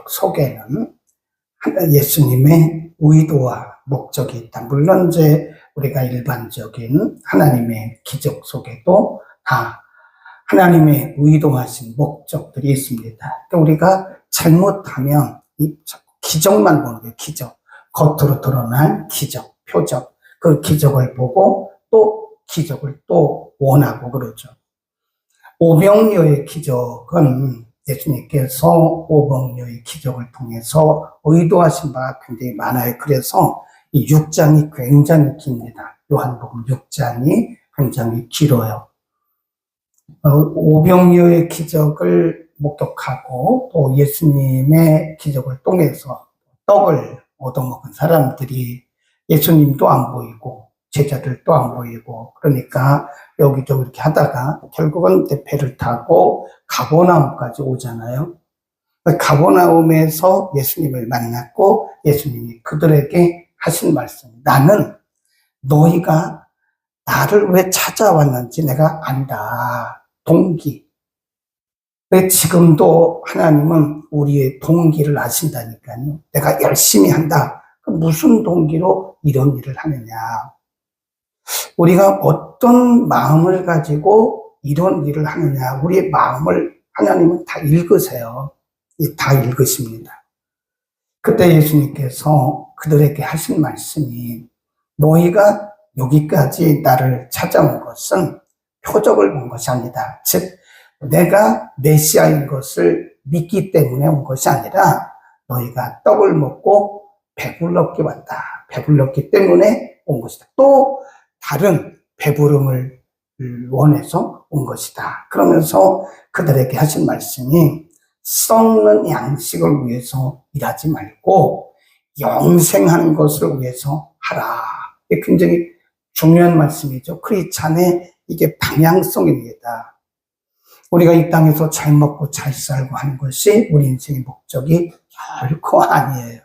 기적 속에는 예수님의 의도와 목적이 있다. 물론 이제 우리가 일반적인 하나님의 기적 속에도 다 하나님의 의도하신 목적들이 있습니다. 그러니까 우리가 잘못하면 이 기적만 보는 거예요. 기적. 겉으로 드러난 기적, 표적. 그 기적을 보고 또 기적을 또 원하고 그러죠. 오병이어의 기적은 예수님께서 오병이어의 기적을 통해서 의도하신 바가 굉장히 많아요. 그래서 이 6장이 굉장히 깁니다. 요한복음 6장이 굉장히 길어요. 오병이어의 기적을 목격하고 또 예수님의 기적을 통해서 떡을 얻어먹은 사람들이 예수님도 안 보이고 제자들도 안 보이고 그러니까 여기저기 이렇게 하다가 결국은 배를 타고 가버나움까지 오잖아요. 가버나움에서 예수님을 만났고 예수님이 그들에게 하신 말씀, 나는 너희가 나를 왜 찾아왔는지 내가 안다. 동기. 지금도 하나님은 우리의 동기를 아신다니까요. 내가 열심히 한다. 무슨 동기로 이런 일을 하느냐. 우리가 어떤 마음을 가지고 이런 일을 하느냐. 우리의 마음을 하나님은 다 읽으세요. 다 읽으십니다. 그때 예수님께서 그들에게 하신 말씀이 너희가 여기까지 나를 찾아온 것은 표적을 본 것이 아니다. 즉 내가 메시아인 것을 믿기 때문에 온 것이 아니라 너희가 떡을 먹고 배불렀기 왔다. 배불렀기 때문에 온 것이다. 또 다른 배부름을 원해서 온 것이다. 그러면서 그들에게 하신 말씀이 썩는 양식을 위해서 일하지 말고 영생하는 것을 위해서 하라. 이게 굉장히 중요한 말씀이죠. 크리스찬의 이게 방향성입니다. 우리가 이 땅에서 잘 먹고 잘 살고 하는 것이 우리 인생의 목적이 결코 아니에요.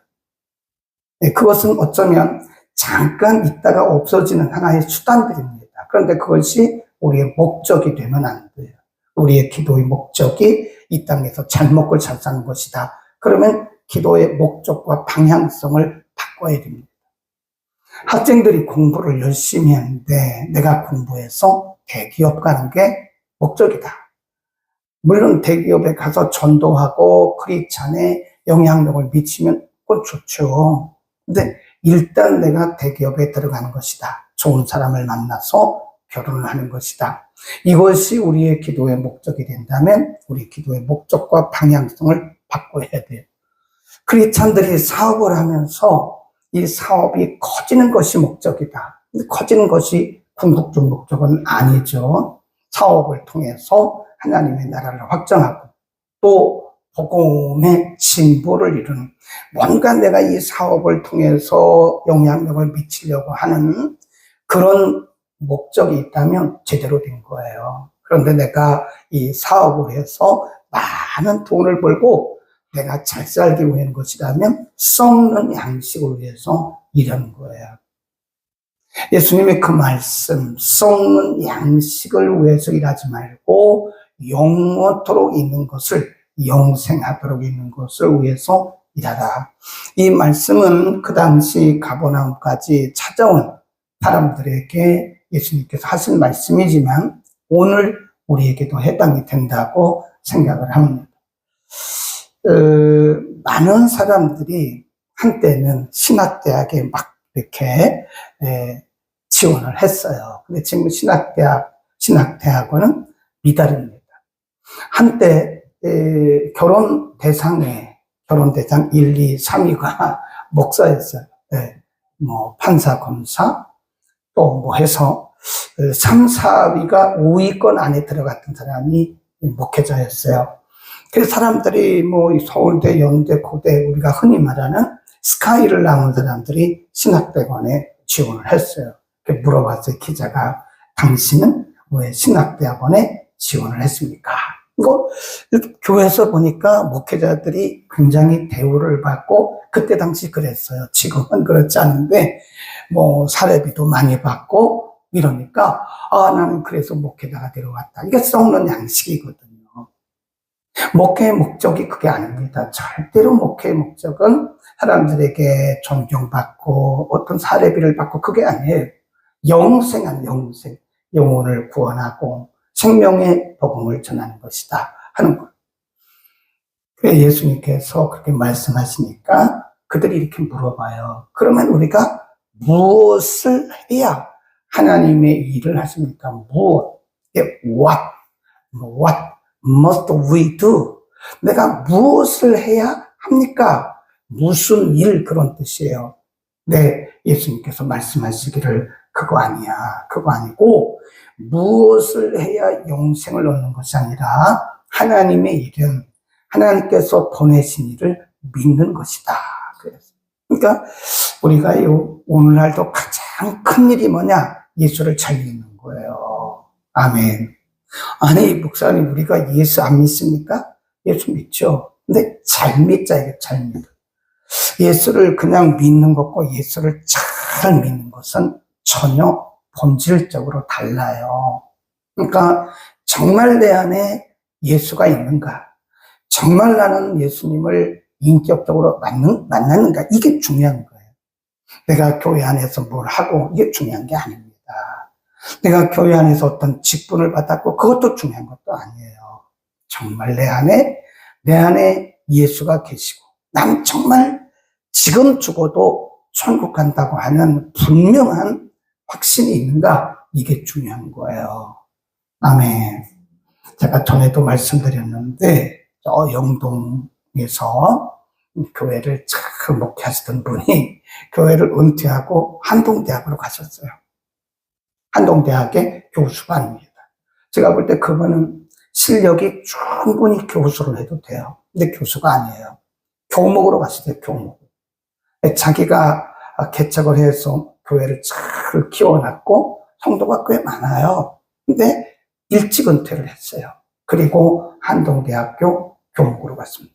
그것은 어쩌면 잠깐 있다가 없어지는 하나의 수단들입니다. 그런데 그것이 우리의 목적이 되면 안 돼요. 우리의 기도의 목적이 이 땅에서 잘 먹고 잘 사는 것이다. 그러면 기도의 목적과 방향성을 바꿔야 됩니다. 학생들이 공부를 열심히 하는데 내가 공부해서 대기업 가는 게 목적이다. 물론 대기업에 가서 전도하고 크리스찬에 영향력을 미치면 그건 좋죠. 근데 일단 내가 대기업에 들어가는 것이다. 좋은 사람을 만나서 결혼을 하는 것이다. 이것이 우리의 기도의 목적이 된다면 우리 기도의 목적과 방향성을 바꿔야 돼요. 크리스찬들이 사업을 하면서 이 사업이 커지는 것이 목적이다. 커지는 것이 궁극적 목적은 아니죠. 사업을 통해서 하나님의 나라를 확장하고 또 복음의 진보를 이루는 뭔가 내가 이 사업을 통해서 영향력을 미치려고 하는 그런 목적이 있다면 제대로 된 거예요. 그런데 내가 이 사업을 해서 많은 돈을 벌고 내가 잘 살기 위한 것이라면 썩는 양식을 위해서 일하는 거예요. 예수님의 그 말씀, 썩는 양식을 위해서 일하지 말고 영원토록 있는 것을, 영생하도록 있는 것을 위해서 일하라. 이 말씀은 그 당시 가버나움까지 찾아온 사람들에게 예수님께서 하신 말씀이지만 오늘 우리에게도 해당이 된다고 생각을 합니다. 많은 사람들이 한때는 신학대학에 막 이렇게 지원을 했어요. 근데 지금 신학대학원은 미달입니다. 한때 결혼 대상 1, 2, 3위가 목사였어요. 뭐 판사, 검사 또 뭐 해서 3, 4위가 5위권 안에 들어갔던 사람이 목회자였어요. 그래서 사람들이 뭐 서울대, 연대, 고대 우리가 흔히 말하는 스카이를 나온 사람들이 신학대학원에 지원을 했어요. 물어봤어요. 기자가 당신은 왜 신학대학원에 지원을 했습니까? 이거 교회에서 보니까 목회자들이 굉장히 대우를 받고 그때 당시 그랬어요. 지금은 그렇지 않은데 뭐 사례비도 많이 받고 이러니까 나는 그래서 목회자가 되러 왔다. 이게 썩는 양식이거든요. 목회의 목적이 그게 아닙니다. 절대로 목회의 목적은 사람들에게 존경받고 어떤 사례비를 받고 그게 아니에요. 영생한 영생, 영혼을 구원하고 생명의 복음을 전하는 것이다 하는 것. 예수님께서 그렇게 말씀하시니까 그들이 이렇게 물어봐요. 그러면 우리가 무엇을 해야 하나님의 일을 하십니까? 무엇? What must we do? 내가 무엇을 해야 합니까? 무슨 일, 그런 뜻이에요. 네, 예수님께서 말씀하시기를 그거 아니야. 그거 아니고 무엇을 해야 영생을 얻는 것이 아니라 하나님의 일은 하나님께서 보내신 일을 믿는 것이다. 그러니까 우리가 오늘날도 가장 큰 일이 뭐냐? 예수를 잘 믿는 거예요. 아멘. 아니, 목사님, 우리가 예수 안 믿습니까? 예수 믿죠. 근데 잘 믿자, 이게 잘 믿어. 예수를 그냥 믿는 것과 예수를 잘 믿는 것은 전혀 본질적으로 달라요. 그러니까 정말 내 안에 예수가 있는가? 정말 나는 예수님을 인격적으로 만났는가? 이게 중요한 거예요. 내가 교회 안에서 뭘 하고 이게 중요한 게 아닙니다. 내가 교회 안에서 어떤 직분을 받았고 그것도 중요한 것도 아니에요. 정말 내 안에 예수가 계시고 난 정말 지금 죽어도 천국 간다고 하는 분명한 확신이 있는가? 이게 중요한 거예요. 아멘. 제가 전에도 말씀드렸는데 영동에서 교회를 참 목회하시던 분이 교회를 은퇴하고 한동대학으로 가셨어요. 한동대학의 교수가 아닙니다. 제가 볼 때 그분은 실력이 충분히 교수를 해도 돼요. 근데 교수가 아니에요. 교목으로 갔어요, 교목. 자기가 개척을 해서 교회를 잘 키워놨고 성도가 꽤 많아요. 근데 일찍 은퇴를 했어요. 그리고 한동대학교 교목으로 갔습니다.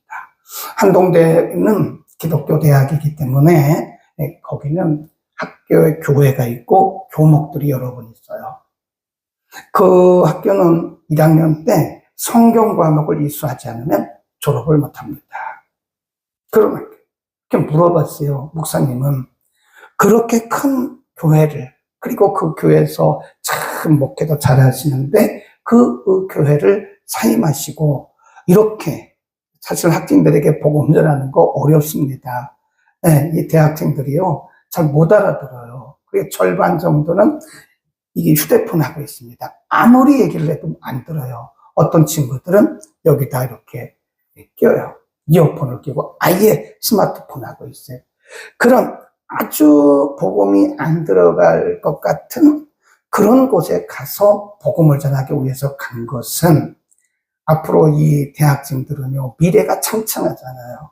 한동대는 기독교 대학이기 때문에 거기는 학교에 교회가 있고 교목들이 여러 번 있어요. 그 학교는 1학년 때 성경 과목을 이수하지 않으면 졸업을 못합니다. 그러면 이렇게 물어봤어요. 목사님은 그렇게 큰 교회를, 그리고 그 교회에서 참 목회도 잘 하시는데 그 교회를 사임하시고 이렇게, 사실 학생들에게 복음 전하는 거 어렵습니다. 네, 이 대학생들이요 잘 못 알아들어요. 그게 절반 정도는 이게 휴대폰 하고 있습니다. 아무리 얘기를 해도 안 들어요. 어떤 친구들은 여기다 이렇게 껴요. 이어폰을 끼고 아예 스마트폰 하고 있어요. 그런 아주 복음이 안 들어갈 것 같은 그런 곳에 가서 복음을 전하기 위해서 간 것은, 앞으로 이 대학생들은요 미래가 창창하잖아요.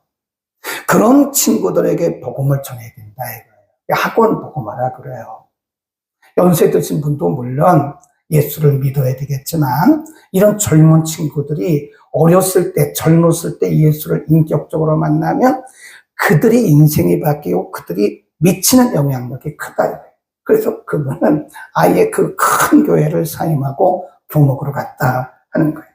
그런 친구들에게 복음을 전해야 된다 이거예요. 학원 복음하라 그래요. 연세 드신 분도 물론 예수를 믿어야 되겠지만 이런 젊은 친구들이 어렸을 때, 젊었을 때 예수를 인격적으로 만나면 그들이 인생이 바뀌고 그들이 미치는 영향력이 크다. 그래서 그분은 아예 그 큰 교회를 사임하고 교목으로 갔다 하는 거예요.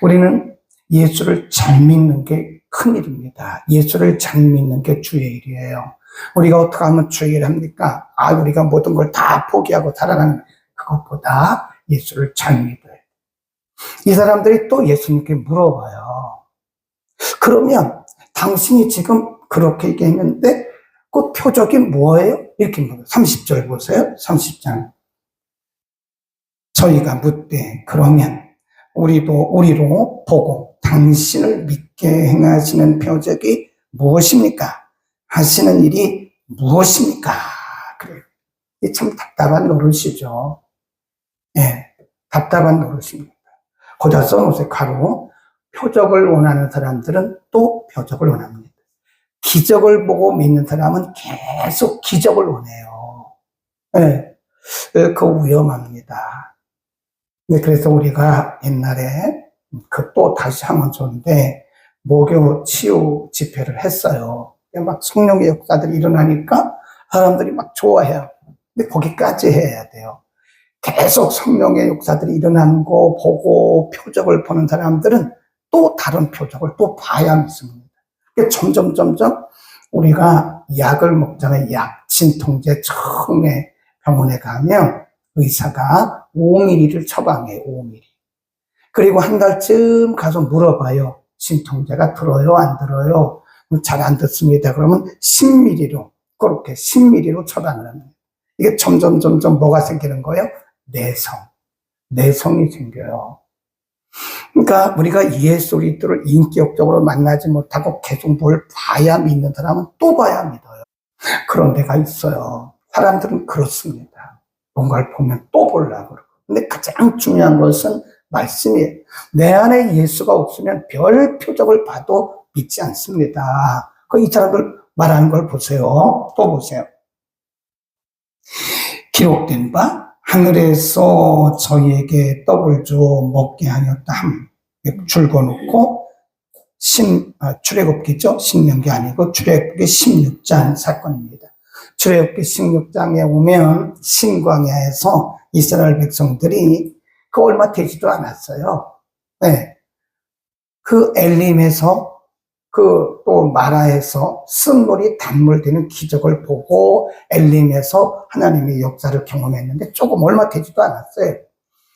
우리는 예수를 잘 믿는 게 큰일입니다. 예수를 잘 믿는 게 주의 일이에요. 우리가 어떻게 하면 주의 일을 합니까? 우리가 모든 걸 다 포기하고 살아가는 그것보다 예수를 잘 믿어요. 이 사람들이 또 예수님께 물어봐요. 그러면 당신이 지금 그렇게 얘기했는데 그 표적이 뭐예요? 이렇게 물어요. 30절 보세요. 30절. 저희가 묻되 그러면 우리로 보고 당신을 믿게 행하시는 표적이 무엇입니까? 하시는 일이 무엇입니까? 그래요. 이게 참 답답한 노릇이죠. 예, 답답한 노릇입니다. 거기다 써놓으세요. 가로. 표적을 원하는 사람들은 또 표적을 원합니다. 기적을 보고 믿는 사람은 계속 기적을 원해요. 예, 그거 위험합니다. 네, 그래서 우리가 옛날에 또 다시 하면 좋은데 목요 치유 집회를 했어요. 막 성령의 역사들이 일어나니까 사람들이 막 좋아해요. 근데 거기까지 해야 돼요. 계속 성령의 역사들이 일어나는 거 보고 표적을 보는 사람들은 또 다른 표적을 또 봐야 믿습니다. 점점 우리가 약을 먹잖아요. 약, 진통제 처음에 병원에 가면 의사가 5ml를 처방해요. 5ml. 그리고 한 달쯤 가서 물어봐요. 진통제가 들어요? 안 들어요? 잘 안 듣습니다. 그러면 10ml로, 그렇게 10ml로 처방을 합니다. 이게 점점 뭐가 생기는 거예요? 내성이 생겨요. 그러니까 우리가 예수 그리스도를 인격적으로 만나지 못하고 계속 뭘 봐야 믿는 사람은 또 봐야 믿어요. 그런 데가 있어요. 사람들은 그렇습니다. 뭔가를 보면 또 보려고 그러고. 근데 가장 중요한 것은 말씀이에요. 내 안에 예수가 없으면 별 표적을 봐도 믿지 않습니다. 이 사람들 말하는 걸 보세요. 또 보세요. 기록된 바 하늘에서 저희에게 떡을 줘 먹게 하였다 함. 줄거놓고 출애굽기죠. 신명기 아니고 출애굽기 16장 사건입니다. 출애굽기 16장에 오면 신광야에서 이스라엘 백성들이 얼마 되지도 않았어요. 네. 엘림에서 또 마라에서 쓴물이 단물 되는 기적을 보고 엘림에서 하나님의 역사를 경험했는데 조금 얼마 되지도 않았어요.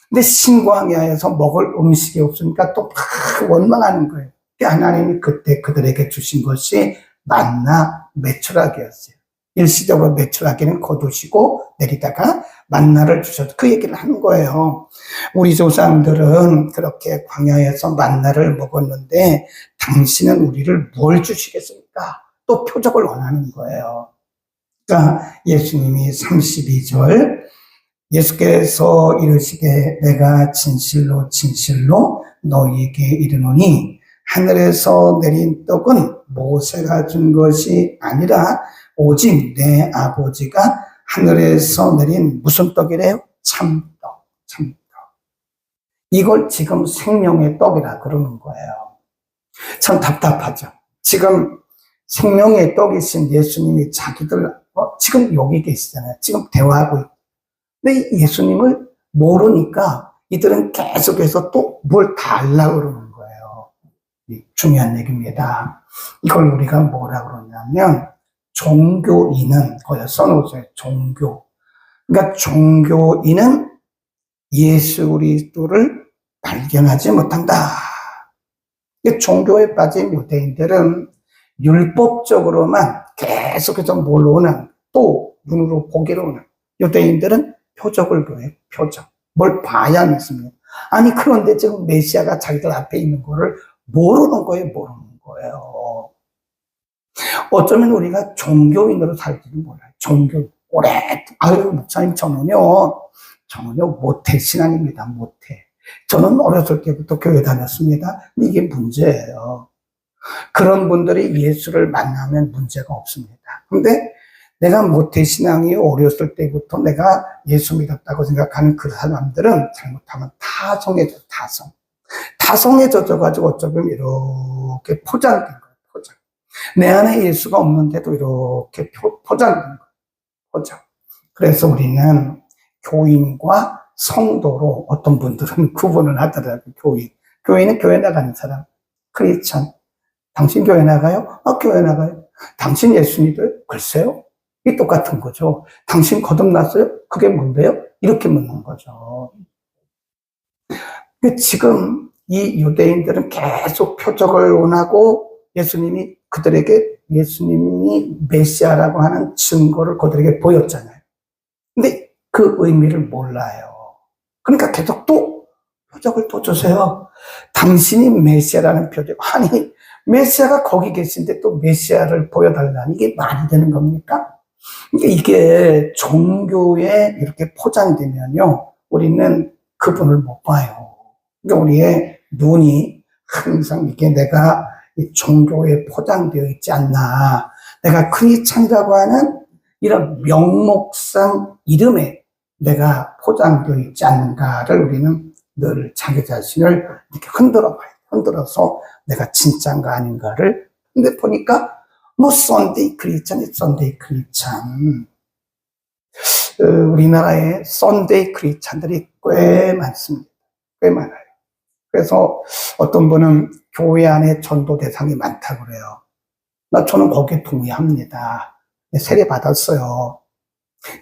근데 신광야에서 먹을 음식이 없으니까 또 막 원망하는 거예요. 하나님이 그때 그들에게 주신 것이 만나 메추라기였어요. 일시적으로 메추라기는 거두시고 내리다가 만나를 주셔서 그 얘기를 하는 거예요. 우리 조상들은 그렇게 광야에서 만나를 먹었는데 당신은 우리를 뭘 주시겠습니까? 또 표적을 원하는 거예요. 그러니까 예수님이 32절 예수께서 이르시되 내가 진실로 너희에게 이르노니 하늘에서 내린 떡은 모세가 준 것이 아니라 오직 내 아버지가 하늘에서 내린 무슨 떡이래요? 참떡. 이걸 지금 생명의 떡이라 그러는 거예요. 참 답답하죠. 지금 생명의 떡이신 예수님이 자기들 지금 여기 계시잖아요. 지금 대화하고 있고. 근데 예수님을 모르니까 이들은 계속해서 또 뭘 달라고 그러는 거예요. 중요한 얘기입니다. 이걸 우리가 뭐라 그러냐면 종교인은 거기다 써놓으세요. 그러니까 종교인은 예수 그리스도를 발견하지 못한다. 종교에 빠진 유대인들은 율법적으로만 계속해서 몰러오는 또 눈으로 보기로 오는 유대인들은 표적을 보여요. 표적. 뭘 봐야 믿습니다. 아니 그런데 지금 메시아가 자기들 앞에 있는 거를 모르는 거예요. 어쩌면 우리가 종교인으로 살지도 몰라요. 목사님 저는요 모태 신앙입니다. 모태. 저는 어렸을 때부터 교회 다녔습니다. 근데 이게 문제예요. 그런 분들이 예수를 만나면 문제가 없습니다. 근데 내가 모태신앙이 어렸을 때부터 내가 예수 믿었다고 생각하는 그 사람들은 잘못하면 타성에 젖어가지고 어쩌면 이렇게 포장된 거예요. 포장. 내 안에 예수가 없는데도 이렇게 포장된 거예요. 포장. 그래서 우리는 교인과 성도로 어떤 분들은 구분을 하더라고요. 교인은 교회 나가는 사람. 크리스찬. 당신 교회 나가요? 교회 나가요. 당신 예수 믿어요? 글쎄요. 이게 똑같은 거죠. 당신 거듭났어요? 그게 뭔데요? 이렇게 묻는 거죠. 지금 이 유대인들은 계속 표적을 원하고 그들에게 예수님이 메시아라고 하는 증거를 그들에게 보였잖아요. 근데 그 의미를 몰라요. 그러니까 계속 또 표적을 또 주세요. 당신이 메시아라는 표적. 아니 메시아가 거기 계신데 또 메시아를 보여달라니 이게 말이 되는 겁니까? 그러니까 이게 종교에 이렇게 포장되면요, 우리는 그분을 못 봐요. 그러니까 우리의 눈이 항상 이게 내가 이 종교에 포장되어 있지 않나. 내가 크리스찬이라고 하는 이런 명목상 이름에 내가 포장되어 있지 않는가를 우리는 늘 자기 자신을 이렇게 흔들어 봐요. 흔들어서 내가 진짜인가 아닌가를. 근데 보니까 썬데이 크리스찬이 썬데이 크리스찬. 우리나라에 썬데이 크리스찬들이 꽤 많습니다. 꽤 많아요. 그래서 어떤 분은 교회 안에 전도 대상이 많다고 그래요. 저는 거기에 동의합니다. 세례 받았어요.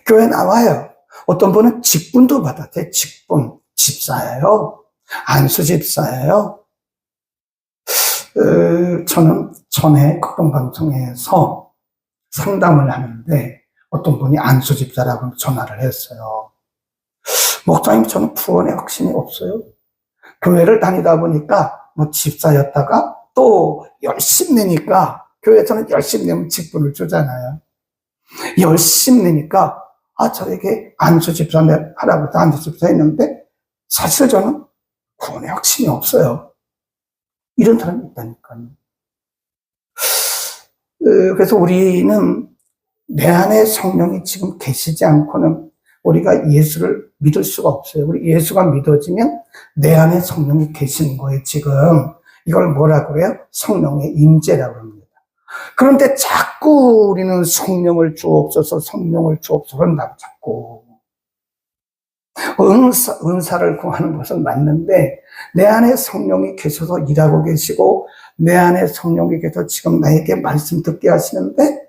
교회 나와요. 어떤 분은 직분도 받았대요. 직분. 집사예요. 안수 집사예요. 저는 전에 극동방송에서 상담을 하는데 어떤 분이 안수 집사라고 전화를 했어요. 목사님, 저는 구원에 확신이 없어요. 교회를 다니다 보니까 뭐 집사였다가 또 열심히 내니까, 교회에서는 열심히 내면 직분을 주잖아요. 열심히 내니까 저에게 안수 집사 하라고 안수 집사 했는데 사실 저는 구원에 확신이 없어요. 이런 사람이 있다니까요. 그래서 우리는 내 안에 성령이 지금 계시지 않고는 우리가 예수를 믿을 수가 없어요. 우리 예수가 믿어지면 내 안에 성령이 계시는 거예요, 지금. 이걸 뭐라고 그래요? 성령의 임재라고 합니다. 그런데 자꾸 우리는 성령을 주옵소서, 성령을 주옵소서 한다고 자꾸. 은사를 구하는 것은 맞는데 내 안에 성령이 계셔서 일하고 계시고 내 안에 성령이 계셔서 지금 나에게 말씀 듣게 하시는데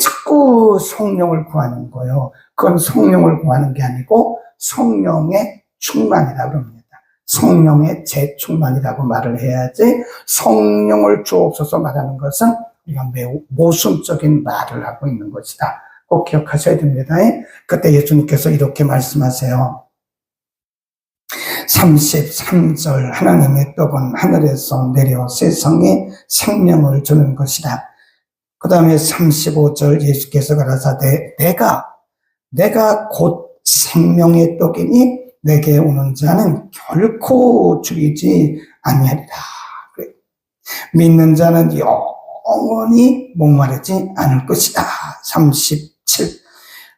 자꾸 성령을 구하는 거예요. 그건 성령을 구하는 게 아니고 성령의 충만이라고 합니다. 성령의 재충만이라고 말을 해야지, 성령을 주옵소서 말하는 것은 우리가 매우 모순적인 말을 하고 있는 것이다. 꼭 기억하셔야 됩니다. 그때 예수님께서 이렇게 말씀하세요. 33절 하나님의 떡은 하늘에서 내려 세상에 생명을 주는 것이다. 그 다음에 35절 예수께서 가라사대 내가 곧 생명의 떡이니 내게 오는 자는 결코 죽이지 아니하리라. 믿는 자는 영원히 목마르지 않을 것이다. 37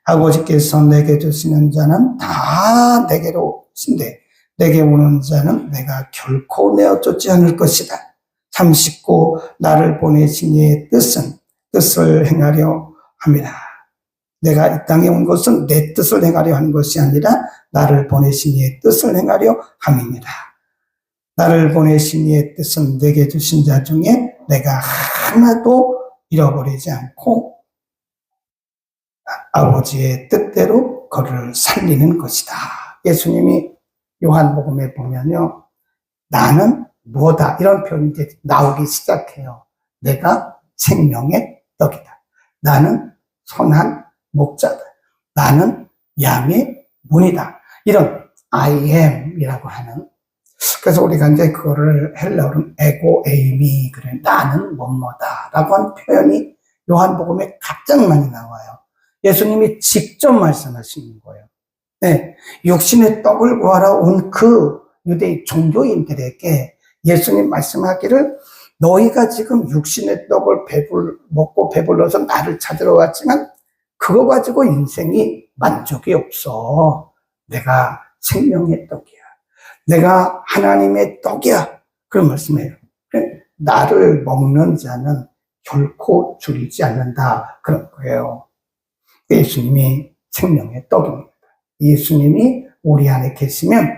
아버지께서 내게 주시는 자는 다 내게로 오신대 내게 오는 자는 내가 결코 내어쫓지 않을 것이다. 39 나를 보내신 이의 뜻을 행하려 합니다. 내가 이 땅에 온 것은 내 뜻을 행하려 하는 것이 아니라 나를 보내신 이의 뜻을 행하려 함입니다. 나를 보내신 이의 뜻은 내게 주신 자 중에 내가 하나도 잃어버리지 않고 아버지의 뜻대로 그를 살리는 것이다. 예수님이 요한복음에 보면요, 나는 뭐다 이런 표현이 이제 나오기 시작해요. 내가 생명의 떡이다. 나는 선한 목자다. 나는 양의 문이다. 이런 I am 이라고 하는, 그래서 우리가 이제 그거를 헬라어로는 에고 에이미, 그래 나는 뭐뭐다 라고 하는 표현이 요한복음에 가장 많이 나와요. 예수님이 직접 말씀하시는 거예요. 네, 육신의 떡을 구하러 온 그 유대인 종교인들에게 예수님 말씀하기를 너희가 지금 육신의 떡을 먹고 배불러서 나를 찾으러 왔지만 그거 가지고 인생이 만족이 없어. 내가 생명의 떡이야. 내가 하나님의 떡이야. 그런 말씀이에요. 나를 먹는 자는 결코 줄이지 않는다. 그런 거예요. 예수님이 생명의 떡입니다. 예수님이 우리 안에 계시면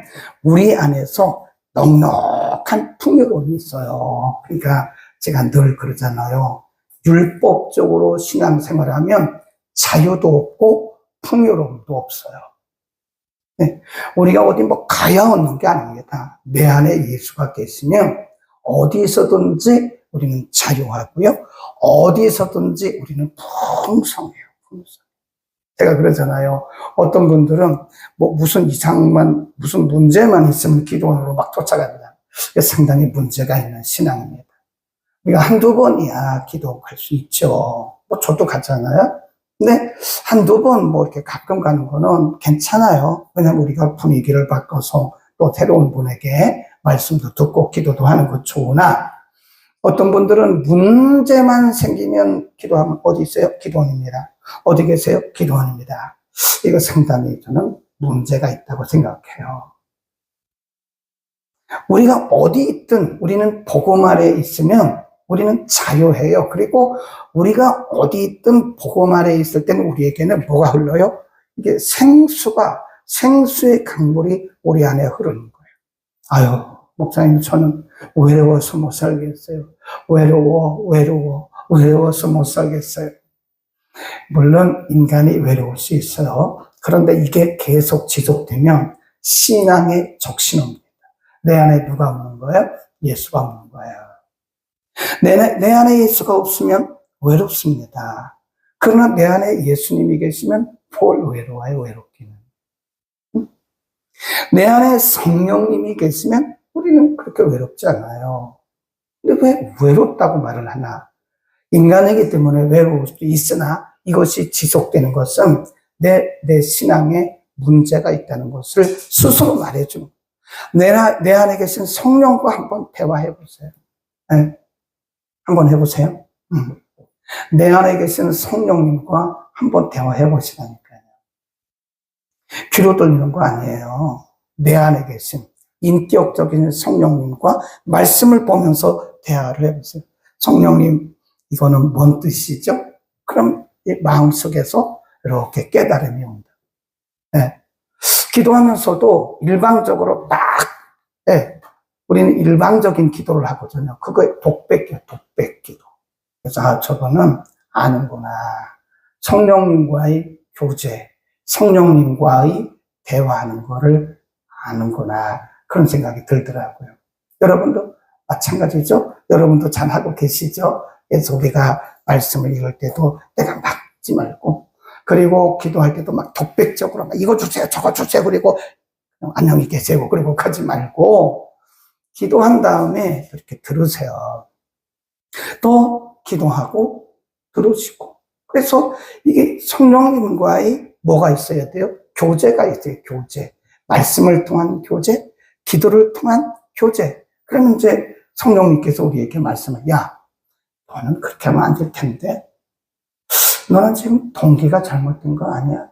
우리 안에서 넉넉한 풍요로움이 있어요. 그러니까 제가 늘 그러잖아요. 율법적으로 신앙생활하면 자유도 없고 풍요로움도 없어요. 네. 우리가 어디 가야 얻는 게 아닙니다. 내 안에 예수가 계시면 어디서든지 우리는 자유하고요. 어디서든지 우리는 풍성해요. 풍성. 제가 그러잖아요. 어떤 분들은 무슨 문제만 있으면 기도원으로 막 쫓아간다. 상당히 문제가 있는 신앙입니다. 우리가 한두 번이야 기도할 수 있죠. 저도 갔잖아요. 근데 한두 번 이렇게 가끔 가는 거는 괜찮아요. 왜냐면 우리가 분위기를 바꿔서 또 새로운 분에게 말씀도 듣고 기도도 하는 거 좋으나, 어떤 분들은 문제만 생기면 기도하면 어디 있어요? 기도원입니다. 어디 계세요? 기도원입니다. 이거 상당히 저는 문제가 있다고 생각해요. 우리가 어디 있든 우리는 복음 아래에 있으면 우리는 자유해요. 그리고 우리가 어디 있든 복음 아래에 있을 때는 우리에게는 뭐가 흘러요? 이게 생수의 강물이 우리 안에 흐르는 거예요. 아유, 목사님, 저는 외로워서 못 살겠어요. 외로워서 못 살겠어요. 물론 인간이 외로울 수 있어요. 그런데 이게 계속 지속되면 신앙의 적신호입니다. 내 안에 누가 없는 거예요? 예수가 없는 거예요. 내 안에 예수가 없으면 외롭습니다. 그러나 내 안에 예수님이 계시면 뭘 외로워요, 외롭기는. 내 안에 성령님이 계시면 우리는 그렇게 외롭지 않아요. 근데 왜 외롭다고 말을 하나? 인간이기 때문에 외로울 수도 있으나 이것이 지속되는 것은 내 신앙에 문제가 있다는 것을 스스로 말해주는 거예요. 내 안에 계신 성령과 한번 대화해 보세요. 네. 한번 해보세요. 내 안에 계신 성령님과 한번 대화해 보시라니까요. 귀로 들리는 거 아니에요. 내 안에 계신 인격적인 성령님과 말씀을 보면서 대화를 해보세요. 성령님, 이거는 뭔 뜻이죠? 그럼 이 마음속에서 이렇게 깨달음이 온다. 네. 기도하면서도 일방적으로 딱, 네. 우리는 일방적인 기도를 하거든요. 그거에 독백기도. 그래서 저거는 아는구나. 성령님과의 교제, 성령님과의 대화하는 거를 아는구나. 그런 생각이 들더라고요. 여러분도 마찬가지죠? 여러분도 잘 하고 계시죠? 그래서 우리가 말씀을 읽을 때도 내가 막지 말고, 그리고 기도할 때도 막 독백적으로 막 이거 주세요, 저거 주세요, 그리고 안녕히 계세요, 그리고 가지 말고, 기도한 다음에 이렇게 들으세요. 또 기도하고 들으시고. 그래서 이게 성령님과의 뭐가 있어야 돼요? 교제가 있어요, 교제. 말씀을 통한 교제, 기도를 통한 교제. 그러면 이제 성령님께서 우리에게 말씀을, 야, 너는 그렇게 하면 안 될 텐데. 너는 지금 동기가 잘못된 거 아니야?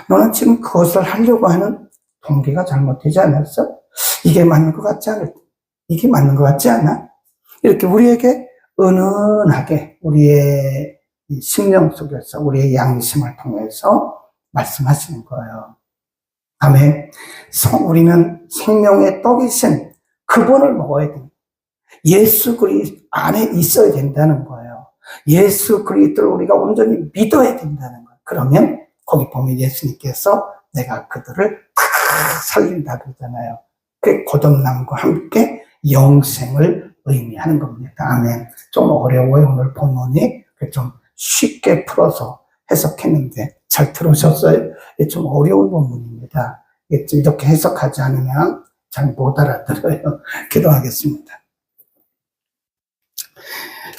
너는 지금 그것을 하려고 하는 동기가 잘못되지 않았어? 이게 맞는 것 같지 않을 때? 이게 맞는 것 같지 않아? 이렇게 우리에게 은은하게 우리의 심령 속에서 우리의 양심을 통해서 말씀하시는 거예요. 아멘. 우리는 생명의 떡이신 그분을 먹어야 됩니다. 예수 그리스도 안에 있어야 된다는 거예요. 예수 그리스도를 우리가 온전히 믿어야 된다는 거예요. 그러면 거기 보면 예수님께서 내가 그들을 살린다 그러잖아요. 그 거듭남과 함께 영생을 의미하는 겁니다. 아멘. 좀 어려워요. 오늘 본문이 좀 쉽게 풀어서 해석했는데 잘 들으셨어요? 좀 어려운 본문입니다. 이렇게 해석하지 않으면 잘 못 알아들어요. 기도하겠습니다.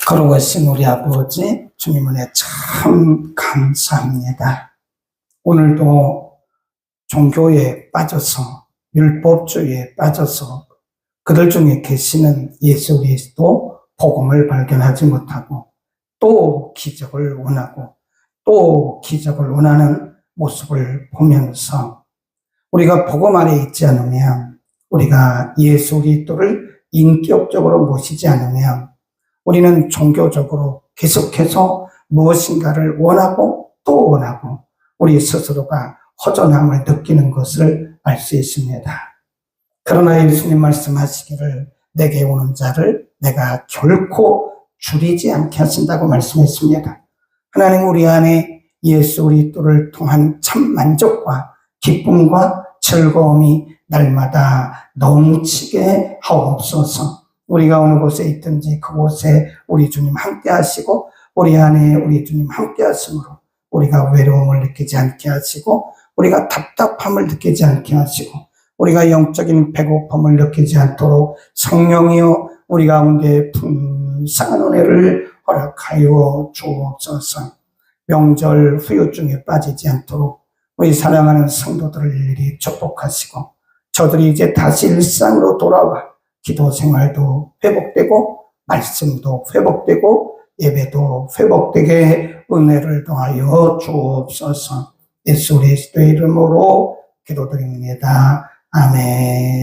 거룩하신 우리 아버지, 주님 은혜 참 감사합니다. 오늘도 종교에 빠져서, 율법주의에 빠져서 그들 중에 계시는 예수 그리스도 복음을 발견하지 못하고 또 기적을 원하고 또 기적을 원하는 모습을 보면서 우리가 복음 아래 있지 않으면, 우리가 예수 그리스도를 인격적으로 모시지 않으면 우리는 종교적으로 계속해서 무엇인가를 원하고 또 원하고 우리 스스로가 허전함을 느끼는 것을 알 수 있습니다. 그러나 예수님 말씀하시기를 내게 오는 자를 내가 결코 줄이지 않게 하신다고 말씀했습니다. 하나님, 우리 안에 예수 그리스도를 통한 참 만족과 기쁨과 즐거움이 날마다 넘치게 하옵소서. 우리가 어느 곳에 있든지 그곳에 우리 주님 함께 하시고 우리 안에 우리 주님 함께 하심으로 우리가 외로움을 느끼지 않게 하시고 우리가 답답함을 느끼지 않게 하시고 우리가 영적인 배고픔을 느끼지 않도록 성령이여 우리 가운데 풍성한 은혜를 허락하여 주옵소서. 명절 후유증에 빠지지 않도록 우리 사랑하는 성도들을 일일이 축복하시고 저들이 이제 다시 일상으로 돌아와 기도 생활도 회복되고 말씀도 회복되고 예배도 회복되게 은혜를 더하여 주옵소서. 예수 그리스도의 이름으로 기도드립니다. 아멘.